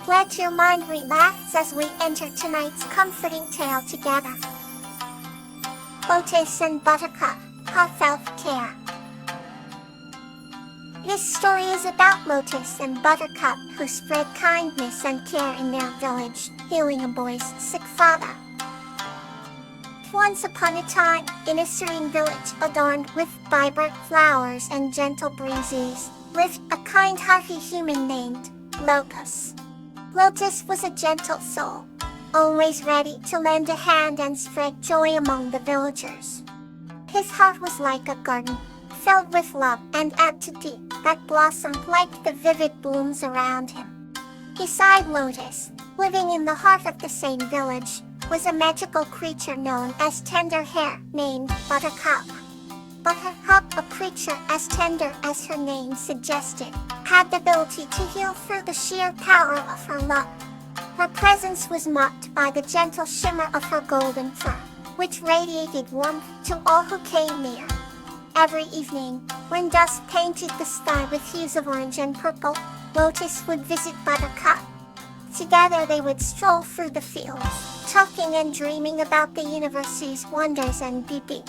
Let your mind relax as we enter tonight's comforting tale together. Lotus and Buttercup, Heartfelt Care. This story is about Lotus and Buttercup who spread kindness and care in their village, healing a boy's sick father. Once upon a time, in a serene village adorned with vibrant flowers and gentle breezes, lived a kind-hearted human named Lotus. Lotus was a gentle soul, always ready to lend a hand and spread joy among the villagers. His heart was like a garden, filled with love and empathy that blossomed like the vivid blooms around him. Beside Lotus, living in the heart of the same village, was a magical creature known as Tender Hair, named Buttercup. Buttercup, a creature as tender as her name suggested, had the ability to heal through the sheer power of her love. Her presence was marked by the gentle shimmer of her golden fur, which radiated warmth to all who came near. Every evening, when dusk painted the sky with hues of orange and purple, Lotus would visit Buttercup. Together they would stroll through the fields, talking and dreaming about the universe's wonders and beauty.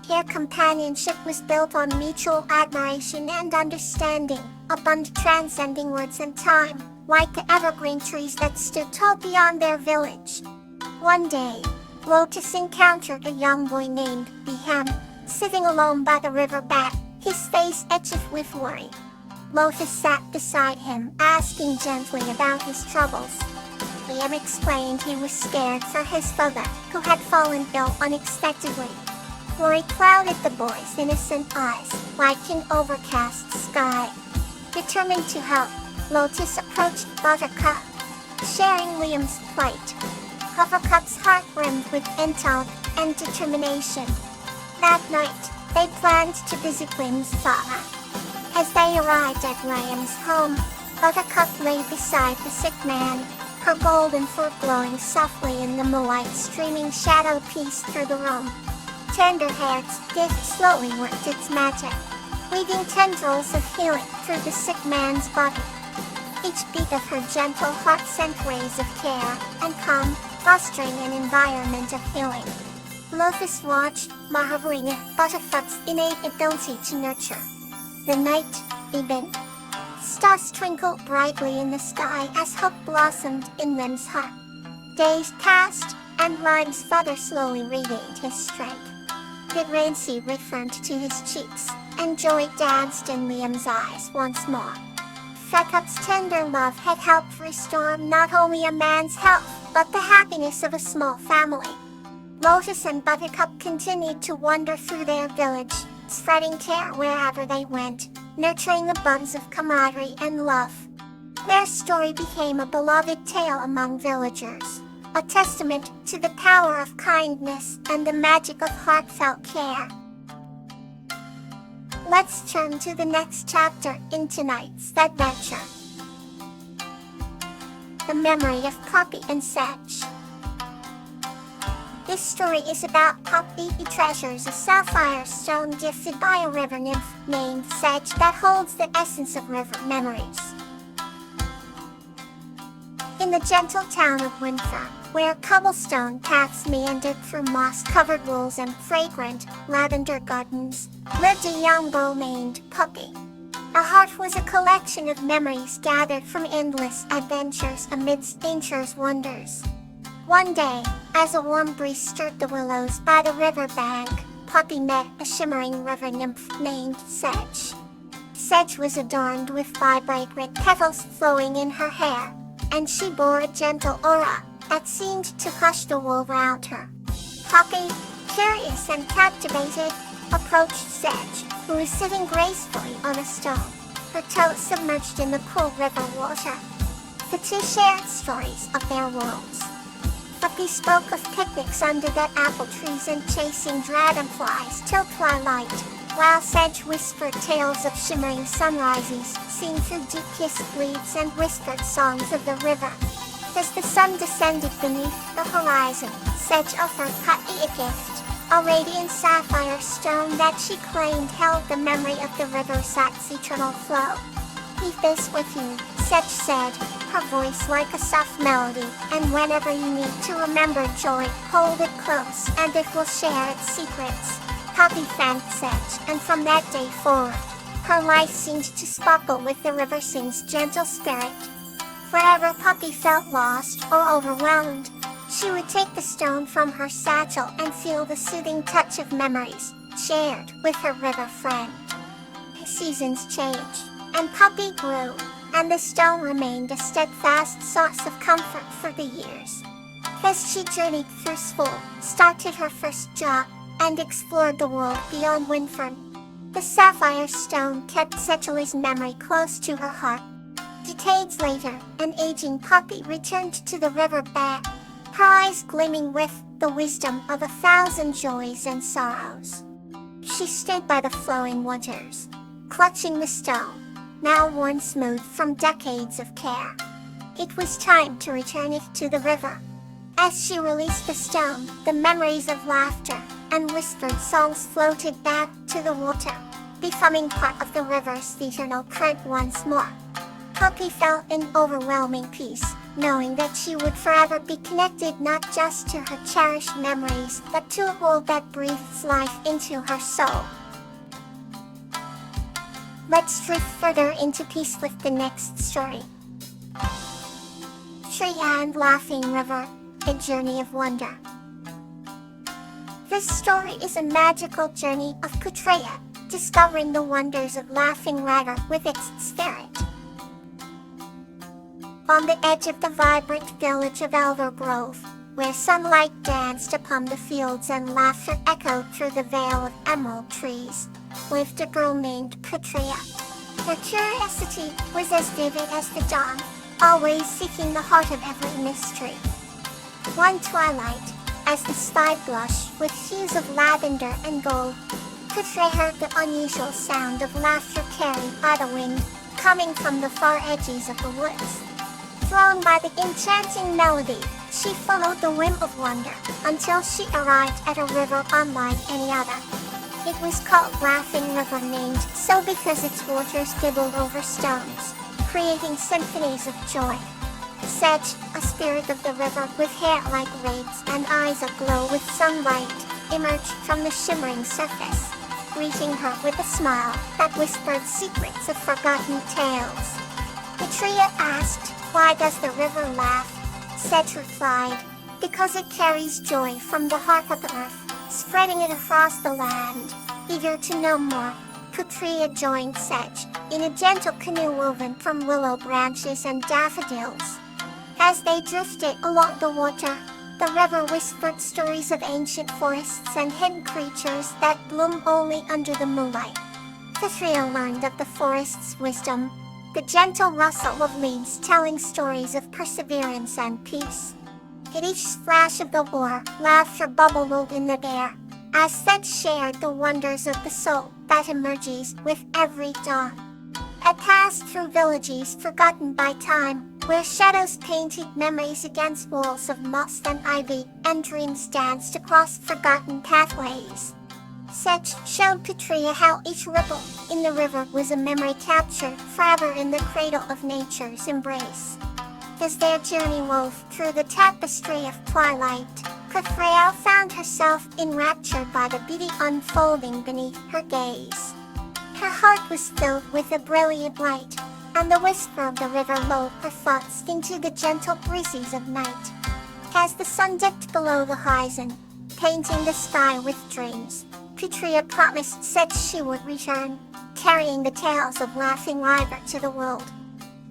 Their companionship was built on mutual admiration and understanding, a bond transcending words and time, like the evergreen trees that stood tall beyond their village. One day, Lotus encountered a young boy named Liam, sitting alone by the river bank, his face etched with worry. Lotus sat beside him, asking gently about his troubles. Liam explained he was scared for his father, who had fallen ill unexpectedly. Worry clouded the boy's innocent eyes, like an overcast sky. Determined to help, Lotus approached Buttercup, sharing Liam's plight. Buttercup's heart brimmed with intent and determination. That night, they planned to visit Liam's father. As they arrived at Liam's home, Buttercup lay beside the sick man, her golden fur glowing softly in the moonlight, streaming shadow piece through the room. Tender Hair's gift slowly worked its magic, weaving tendrils of healing through the sick man's body. Each beat of her gentle heart sent rays of care and calm, fostering an environment of healing. Lotus watched, marveling at Buttercup's innate ability to nurture. The night deepened. Stars twinkled brightly in the sky as hope blossomed in Liam's heart. Days passed, and Liam's father slowly regained his strength. Vibrancy returned to his cheeks, and joy danced in Liam's eyes once more. Buttercup's tender love had helped restore not only a man's health, but the happiness of a small family. Lotus and Buttercup continued to wander through their village, spreading care wherever they went, nurturing the bonds of camaraderie and love. Their story became a beloved tale among villagers, a testament to the power of kindness and the magic of heartfelt care. Let's turn to the next chapter in tonight's adventure. The Memory of Poppy and Sedge. This story is about Poppy, who treasures a sapphire stone gifted by a river nymph named Sedge that holds the essence of river memories. In the gentle town of Windsor, where cobblestone paths meandered through moss-covered walls and fragrant lavender gardens, lived a young girl named Poppy. Her heart was a collection of memories gathered from endless adventures amidst nature's wonders. One day, as a warm breeze stirred the willows by the river bank, Poppy met a shimmering river nymph named Sedge. Sedge was adorned with vibrant red petals flowing in her hair, and she bore a gentle aura that seemed to hush the world around her. Poppy, curious and captivated, approached Sedge, who was sitting gracefully on a stone, her toes submerged in the cool river water. The two shared stories of their worlds. Poppy spoke of picnics under the apple trees and chasing dragonflies till twilight, while Sedge whispered tales of shimmering sunrises seen through deep-kissed leaves and whispered songs of the river. As the sun descended beneath the horizon, Sedge offered Poppy a gift, a radiant sapphire stone that she claimed held the memory of the river's eternal flow. "Keep this with you," Sedge said, her voice like a soft melody, and whenever you need to remember joy, hold it close, and it will share its secrets. Poppy thanked Sedge, and from that day forward, her life seemed to sparkle with the river sing's gentle spirit. Wherever Poppy felt lost or overwhelmed, she would take the stone from her satchel and feel the soothing touch of memories shared with her river friend. Seasons changed, and Poppy grew, and the stone remained a steadfast source of comfort for the years. As she journeyed through school, started her first job, and explored the world beyond Windfern, the sapphire stone kept Sedgley's memory close to her heart. Decades later, an aging Poppy returned to the river bank, her eyes gleaming with the wisdom of 1,000 joys and sorrows. She stood by the flowing waters, clutching the stone, now worn smooth from decades of care. It was time to return it to the river. As she released the stone, the memories of laughter and whispered songs floated back to the water, becoming part of the river's eternal current once more. Poppy felt an overwhelming peace, knowing that she would forever be connected not just to her cherished memories, but to a world that breathes life into her soul. Let's drift further into peace with the next story. Treya and Laughing River, A Journey of Wonder. This story is a magical journey of Treya, discovering the wonders of Laughing River with its spirit. On the edge of the vibrant village of Eldergrove, where sunlight danced upon the fields and laughter echoed through the vale of emerald trees, lived a girl named Treya. Her curiosity was as vivid as the dawn, always seeking the heart of every mystery. One twilight, as the sky blushed with hues of lavender and gold, Treya heard the unusual sound of laughter carried by the wind, coming from the far edges of the woods. Drawn by the enchanting melody, she followed the whim of wonder until she arrived at a river unlike any other. It was called Laughing River, named so because its waters gibbled over stones, creating symphonies of joy. Sedge, a spirit of the river with hair like rays and eyes aglow with sunlight, emerged from the shimmering surface, greeting her with a smile that whispered secrets of forgotten tales. Treya asked, "Why does the river laugh?" Sedge replied, "Because it carries joy from the heart of the earth, spreading it across the land." Eager to know more, Treya joined Sedge in a gentle canoe woven from willow branches and daffodils. As they drifted along the water, the river whispered stories of ancient forests and hidden creatures that bloom only under the moonlight. Treya learned of the forest's wisdom, the gentle rustle of leaves telling stories of perseverance and peace. At each splash of the water, laughter bubbled in the air, as Sedge shared the wonders of the soul that emerges with every dawn. I passed through villages forgotten by time, where shadows painted memories against walls of moss and ivy, and dreams danced across forgotten pathways. Sedge showed Treya how each ripple in the river was a memory captured forever in the cradle of nature's embrace. As their journey wove through the tapestry of twilight, Treya found herself enraptured by the beauty unfolding beneath her gaze. Her heart was filled with a brilliant light, and the whisper of the river lulled her thoughts into the gentle breezes of night. As the sun dipped below the horizon, painting the sky with dreams, Treya promised Sedge she would return, carrying the tales of Laughing River to the world.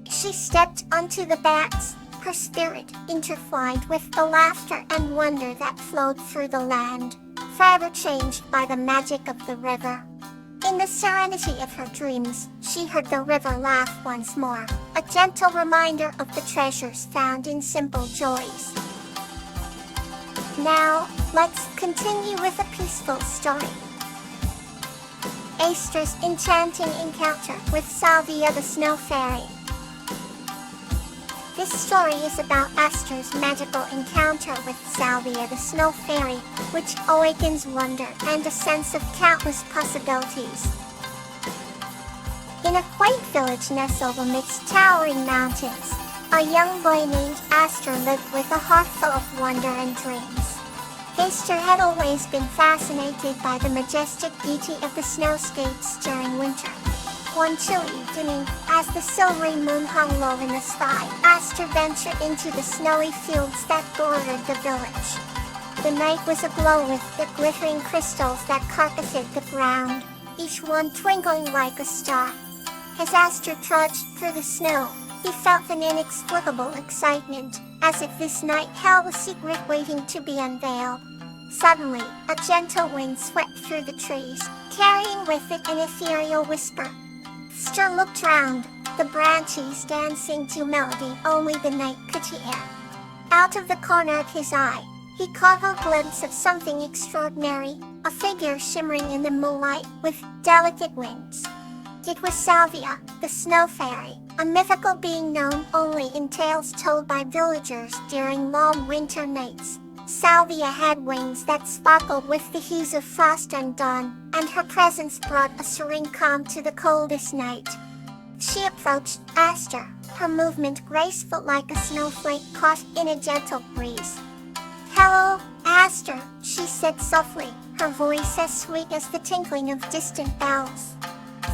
She stepped onto the banks, her spirit intertwined with the laughter and wonder that flowed through the land, forever changed by the magic of the river. In the serenity of her dreams, she heard the river laugh once more, a gentle reminder of the treasures found in simple joys. Now, let's continue with a peaceful story. Aster's enchanting encounter with Salvia the Snow Fairy. This story is about Aster's magical encounter with Salvia the Snow Fairy, which awakens wonder and a sense of countless possibilities. In a quaint village nestled amidst towering mountains, A young boy named Astor lived with a heart full of wonder and dreams. Astor had always been fascinated by the majestic beauty of the snow skates during winter. One chilly evening, as the silvery moon hung low in the sky, Astor ventured into the snowy fields that bordered the village. The night was aglow with the glittering crystals that carpeted the ground, each one twinkling like a star. As Astor trudged through the snow, he felt an inexplicable excitement, as if this night held a secret waiting to be unveiled. Suddenly, a gentle wind swept through the trees, carrying with it an ethereal whisper. Astor looked round, the branches dancing to melody only the night could hear. Out of the corner of his eye, he caught a glimpse of something extraordinary, a figure shimmering in the moonlight with delicate wings. It was Salvia, the snow fairy, a mythical being known only in tales told by villagers during long winter nights. Salvia had wings that sparkled with the hues of frost and dawn, and her presence brought a serene calm to the coldest night. She approached Astor, her movement graceful like a snowflake caught in a gentle breeze. "Hello, Astor," she said softly, her voice as sweet as the tinkling of distant bells.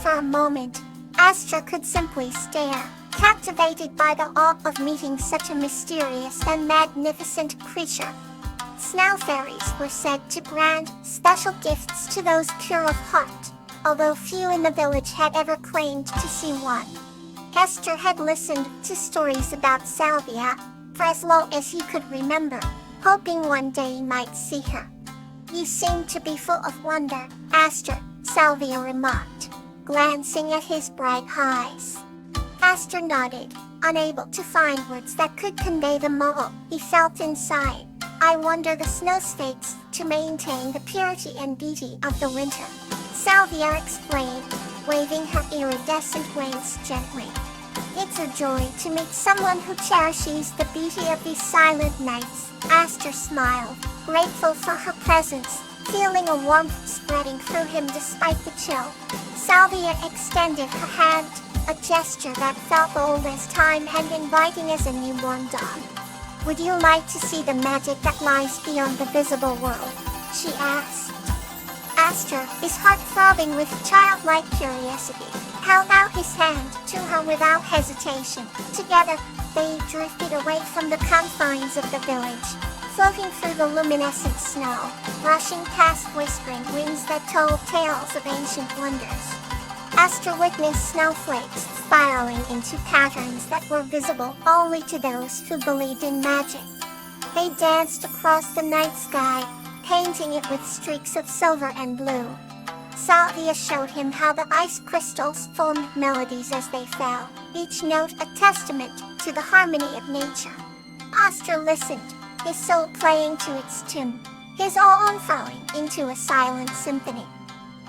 For a moment, Astor could simply stare, captivated by the awe of meeting such a mysterious and magnificent creature. Snow fairies were said to grant special gifts to those pure of heart, although few in the village had ever claimed to see one. Astor had listened to stories about Salvia for as long as he could remember, hoping one day he might see her. "You seem to be full of wonder, Astor," Salvia remarked, glancing at his bright eyes. Astor nodded, unable to find words that could convey the awe he felt inside. "I wonder the snow skates to maintain the purity and beauty of the winter," Salvia explained, waving her iridescent wings gently. "It's a joy to meet someone who cherishes the beauty of these silent nights," Astor smiled, grateful for her presence, feeling a warmth spreading through him despite the chill. Salvia extended her hand, a gesture that felt old as time and inviting as a newborn dawn. "Would you like to see the magic that lies beyond the visible world?" she asked. Astor, his heart throbbing with childlike curiosity, held out his hand to her without hesitation. Together, they drifted away from the confines of the village, floating through the luminescent snow, rushing past whispering winds that told tales of ancient wonders. Astor witnessed snowflakes spiraling into patterns that were visible only to those who believed in magic. They danced across the night sky, painting it with streaks of silver and blue. Salvia showed him how the ice crystals formed melodies as they fell, each note a testament to the harmony of nature. Astor listened, his soul playing to its tune, his awe unfurling into a silent symphony.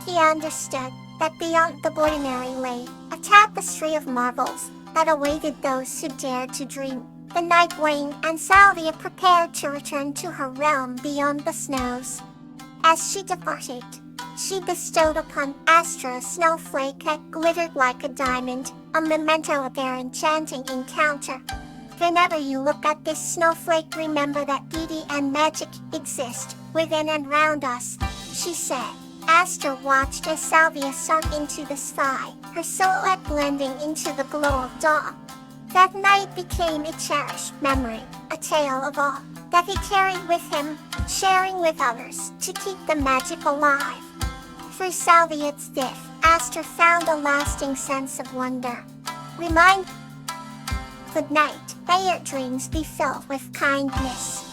He understood that beyond the ordinary lay a tapestry of marvels that awaited those who dared to dream. The night waned and Salvia prepared to return to her realm beyond the snows. As she departed, she bestowed upon Astor a snowflake that glittered like a diamond, a memento of their enchanting encounter. "Whenever you look at this snowflake, remember that beauty and magic exist within and round us," she said. Astor watched as Salvia sunk into the sky, her silhouette blending into the glow of dawn. That night became a cherished memory, a tale of awe that he carried with him, sharing with others to keep the magic alive. Through Salvia's gift, Astor found a lasting sense of wonder. Good night. May your dreams be filled with kindness.